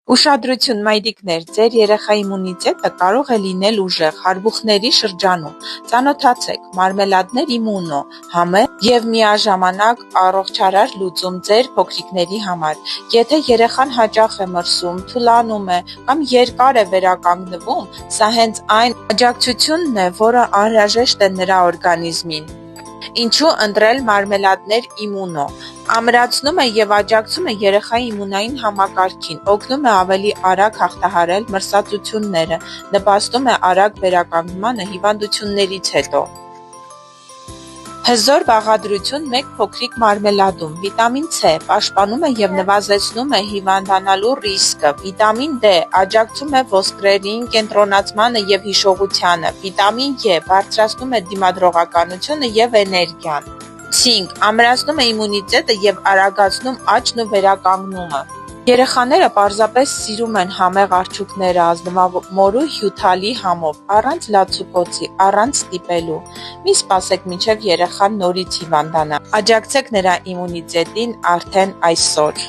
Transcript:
Ուշադրություն մայրիկներ, ձեր երեխայի իմունիտետը կարող է լինել ուժեղ հարբուխների շրջանում։ Ծանոթացեք մարմելադներ իմունո, համեղ և միաժամանակ առողջարար լուծում ձեր փոքրիկների համար։ Եթե երեխան հաճախ է մրսում, թուլանում է կամ երկար է վերականգնվում, սա հենց այն աջակցությունն է, որը անհրաժեշտ է նրա օրգանիզմին։ Ինչու ընտրել մարմելադներ իմունո։ Ամրացնում է և աջակցում է երեխայի իմունային համակարգին, օգնում է ավելի արագ հաղթահարել մրսածությունները, նպաստում է արագ վերականգնմանը հիվանդություններից հետո։ Հզոր բաղադրություն մեկ փոքրիկ մարմելադում։ Վիտամին C պաշտպանում է և նվազեցնում է հիվանդանալու ռիսկը։ Վիտամին D աջակցում է ոսկրերին կենտրոնացմանը և հիշողությանը։ Վիտամին E բարձրացնում է դիմադրողականությունը և էներգիան։ Ցինկ ամրացնում է իմունիտետը և արագացնում աճն ու վերականգնումը։ Երեխաները պարզապես սիրում են համեղ արջուկները ազնվամորու հյութալի համով, առանց լացուկոցի, առանց ստիպելու։ Մի սպասեք, մինչև երեխան նորից հիվանդանա։ Աջակցեք նրա իմունիտետին արդեն այսօր։